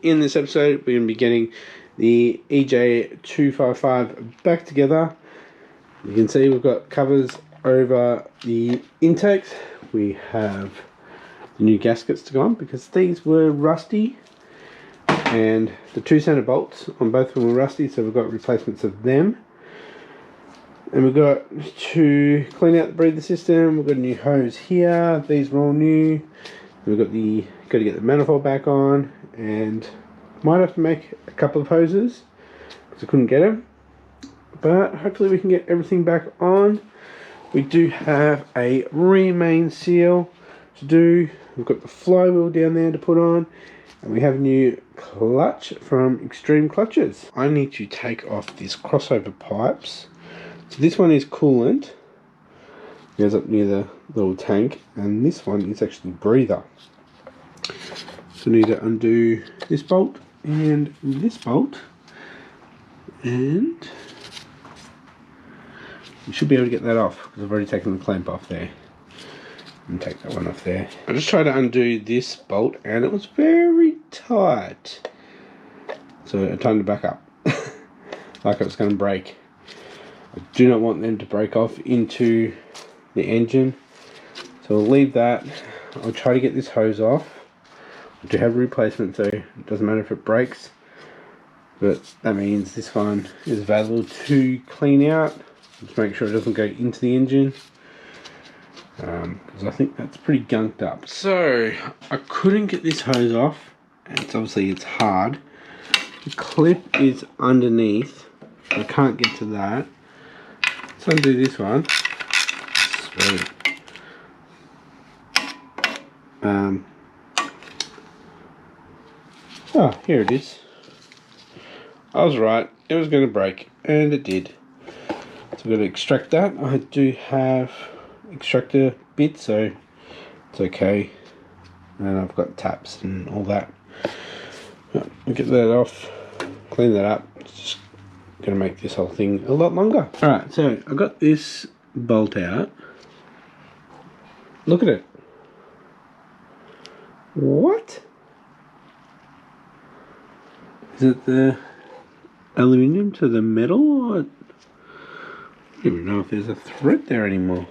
In this episode, we're going to be getting the EJ255 back together. You can see we've got covers over the intakes. We have the new gaskets to go on because these were rusty, and the two center bolts on both of them were rusty, so we've got replacements of them. And we've got to clean out the breather system. We've got a new hose here. These are all new. We've got to get the manifold back on, and might have to make a couple of hoses because I couldn't get them. But hopefully we can get everything back on. We do have a rear main seal to do. We've got the flywheel down there to put on, and we have a new clutch from Extreme Clutches. I need to take off these crossover pipes. So this one is coolant, goes up near the little tank, and this one is actually breather. So I need to undo this bolt and this bolt, and you should be able to get that off because I've already taken the clamp off there. And take that one off there. I just tried to undo this bolt and it was very tight, so I tightened it back up like it was going to break. I do not want them to break off into the engine, so I'll leave that. I'll try to get this hose off. I do have a replacement, so it doesn't matter if it breaks, but that means this one is available to clean out. Just make sure it doesn't go into the engine, because I think that's pretty gunked up. So I couldn't get this hose off, and it's hard. The clip is underneath, I can't get to that. So undo this one. Sweet. Oh, here it is. I was right, it was going to break, and it did. So we're going to extract that. I do have extractor bits, so it's okay. And I've got taps and all that. I'll get that off, clean that up. It's just going to make this whole thing a lot longer. Alright, so I got this bolt out. Look at it. What? Is it the aluminium to the metal? Or I don't even know if there's a thread there anymore.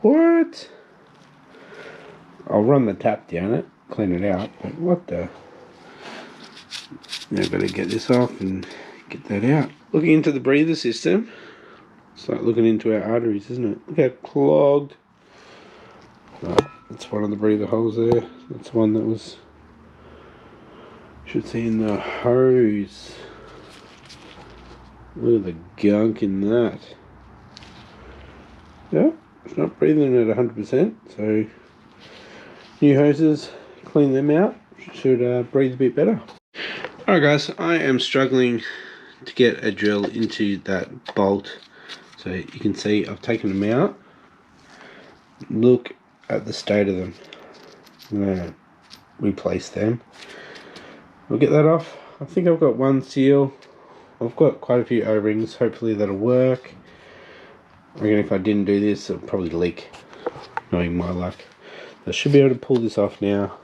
What? I'll run the tap down it, clean it out, but what the? Now I've got to get this off and get that out. Looking into the breather system, it's like looking into our arteries, isn't it? Look how clogged. Oh, that's one of the breather holes there. That's one that was, should see in the hose. Look at the gunk in that. Yeah, it's not breathing at 100%, so new hoses, clean them out, should breathe a bit better. Alright guys, I am struggling to get a drill into that bolt. So you can see I've taken them out. Look at the state of them. I'm going to replace them. We'll get that off. I think I've got one seal. I've got quite a few O-rings, hopefully that'll work. I reckon if I didn't do this, it'll probably leak, knowing my luck. I should be able to pull this off now.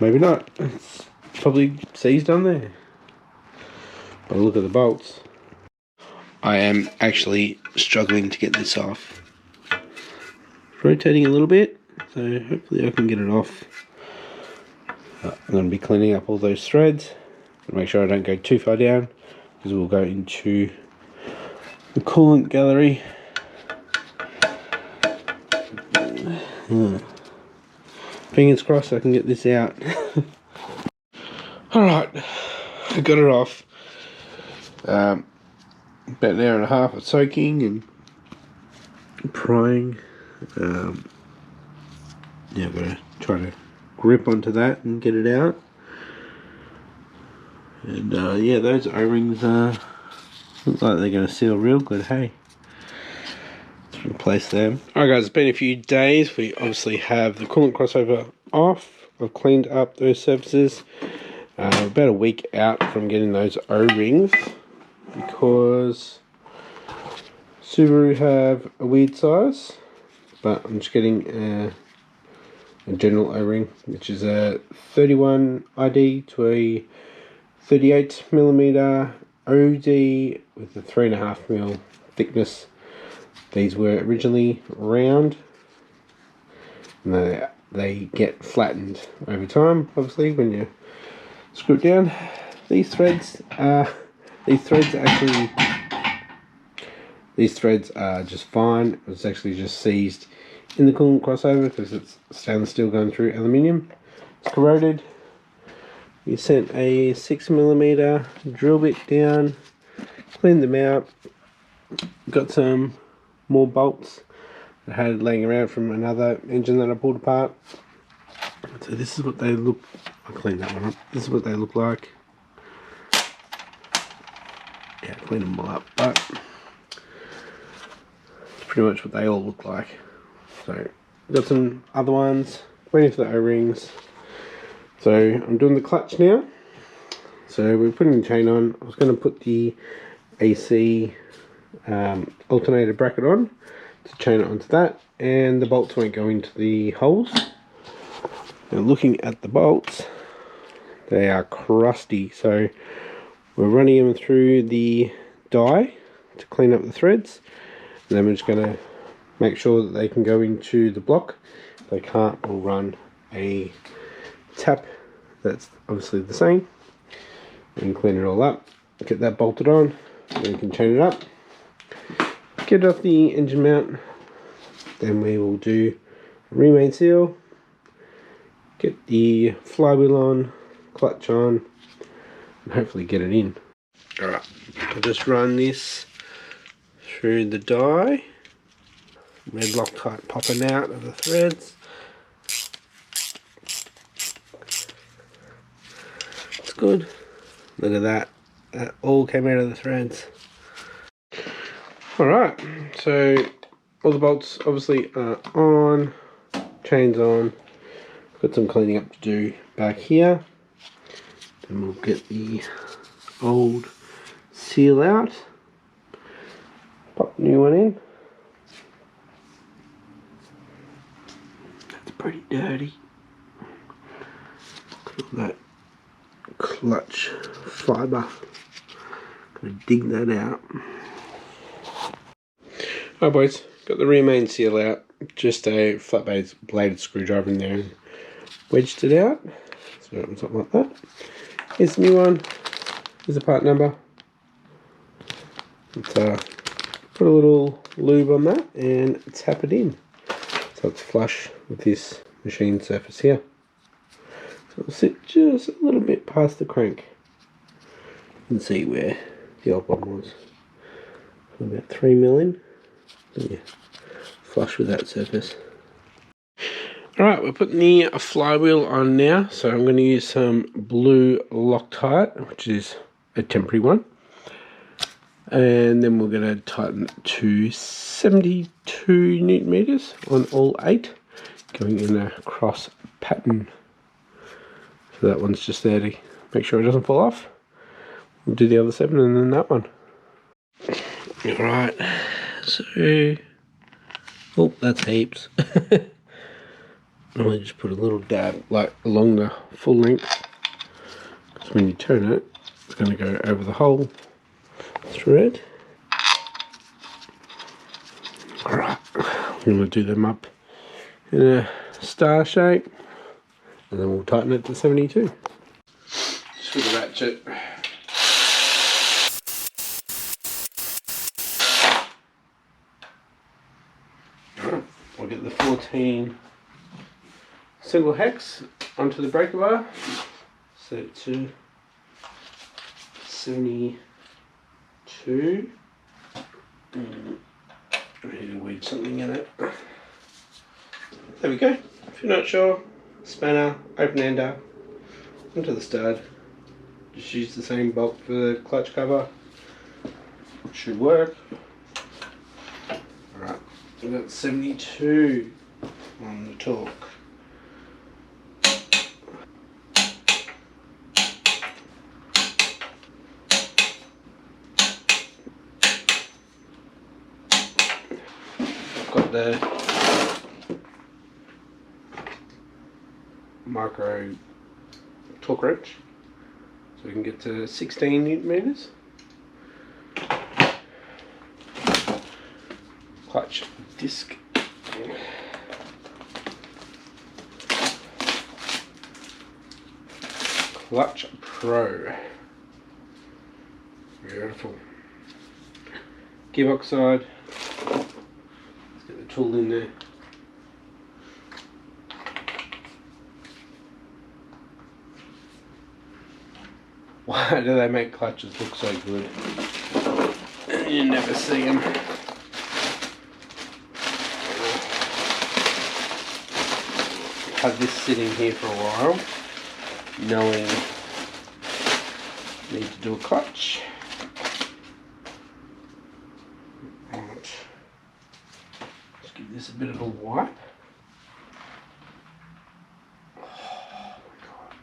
Maybe not, it's probably seized on there. But look at the bolts. I am actually struggling to get this off. Rotating a little bit, so hopefully I can get it off. I'm going to be cleaning up all those threads. Make sure I don't go too far down, because we'll go into the coolant gallery. Fingers crossed I can get this out. Alright, I got it off. About an hour and a half of soaking and prying. Yeah, I've got to try to grip onto that and get it out. And yeah, those O-rings look like they're going to seal real good, hey. Let's replace them. Alright guys, it's been a few days. We obviously have the coolant crossover off. I've cleaned up those surfaces. About a week out from getting those O-rings, because Subaru have a weird size, but I'm just getting a general O-ring, which is a 31 ID to a 38mm OD with a 3.5mm thickness. These were originally round, and they get flattened over time, obviously, when you screw it down. These threads are just fine. It's actually just seized in the coolant crossover because it's stainless steel going through aluminium. It's corroded. We sent a 6mm drill bit down, cleaned them out, got some more bolts I had laying around from another engine that I pulled apart. So this is what they look. I'll clean that one up. This is what they look like. Yeah, clean them all up, but it's pretty much what they all look like. So got some other ones, waiting for the O-rings. So I'm doing the clutch now. So we're putting the chain on. I was going to put the AC alternator bracket on to chain it onto that, and the bolts won't go into the holes. Now looking at the bolts, they are crusty, so we're running them through the dye to clean up the threads, and then we're just going to make sure that they can go into the block. If they can't, we'll run a tap that's obviously the same and clean it all up, get that bolted on, then we can chain it up, get it off the engine mount. Then we will do a remain seal, get the flywheel on, clutch on, and hopefully get it in. Alright, I'll just run this through the dye. Red Loctite popping out of the threads. It's good. Look at that. That all came out of the threads. Alright, so all the bolts obviously are on, chains on. Got some cleaning up to do back here. Then we'll get the old seal out. Pop the new one in. That's pretty dirty. Look at that clutch fibre. Gonna dig that out. Alright boys, got the remain seal out. Just a flat bladed screwdriver in there and wedged it out. So something like that. Here's the new one. Here's the part number. Let's put a little lube on that and tap it in so it's flush with this machine surface here. So it'll sit just a little bit past the crank. You can see where the old one was. About 3mm in. Yeah, flush with that surface. Alright, we're putting the flywheel on now, so I'm going to use some blue Loctite, which is a temporary one, and then we're going to tighten it to 72 Newton meters on all 8, going in a cross pattern. So that one's just there to make sure it doesn't fall off. We'll do the other 7 and then that one. Alright, so, oh, that's heaps. I just put a little dab like along the full length, because when you turn it, it's going to go over the whole thread. Alright, I'm going to do them up in a star shape, and then we'll tighten it to 72. Just with the ratchet. Alright, we'll get the 14 single hex onto the breaker bar, set it to 72. Ready to wedge something in it. There we go. If you're not sure, spanner, open ender, onto the stud. Just use the same bolt for the clutch cover. Should work. Alright, we've got 72 on the torque. Got the micro torque wrench, so we can get to 16 newton meters. Clutch disc. Clutch Pro. Beautiful. Gearbox side. Let's get the tool in there. Why do they make clutches look so good? And you never see them. Have this sitting here for a while, knowing I need to do a clutch. Right. Let's give this a bit of a wipe. Oh my God.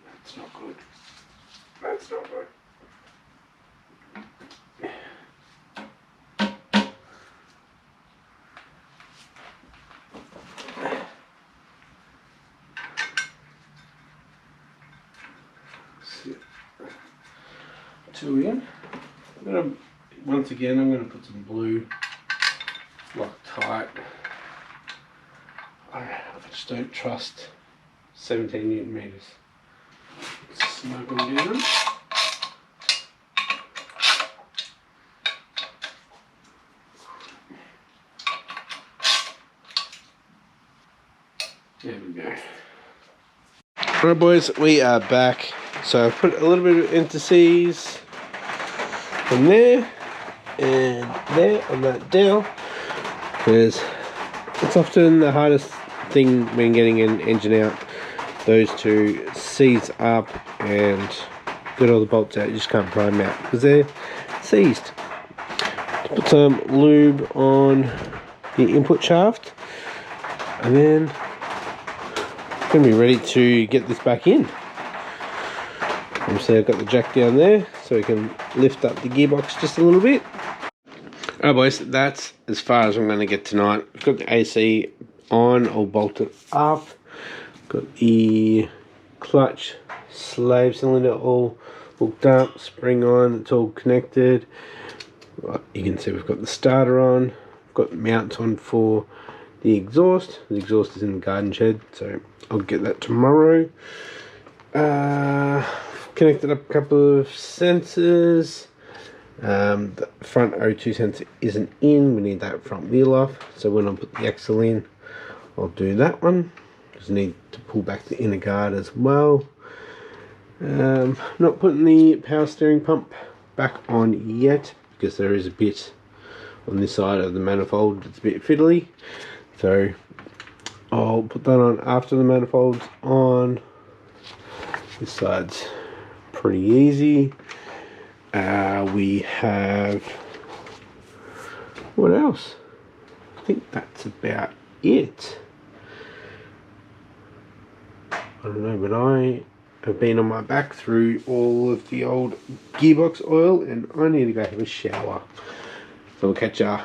That's not good. That's not good. Two in. Once again, I'm going to put some blue Loctite. I just don't trust 17 newton meters. Snug them down. There we go. Alright boys, we are back. So I've put a little bit of indices from there and there on that down, because it's often the hardest thing when getting an engine out. Those two seize up and get all the bolts out. You just can't pry them out because they're seized. Put some lube on the input shaft, and then going to be ready to get this back in. So I've got the jack down there so we can lift up the gearbox just a little bit. Alright boys, that's as far as I'm going to get tonight. I've got the AC on, all bolted up. Got the clutch slave cylinder all hooked up, spring on, it's all connected. You can see we've got the starter on. We've got mounts on for the exhaust. The exhaust is in the garden shed, so I'll get that tomorrow. Connected up a couple of sensors. The front O2 sensor isn't in. We need that front wheel off. So when I put the axle in, I'll do that one. Just need to pull back the inner guard as well. Not putting the power steering pump back on yet because there is a bit on this side of the manifold. It's a bit fiddly. So I'll put that on after the manifold's on. This side's pretty easy. We have, what else? I think that's about it. I don't know, but I have been on my back through all of the old gearbox oil and I need to go have a shower. So we'll catch ya.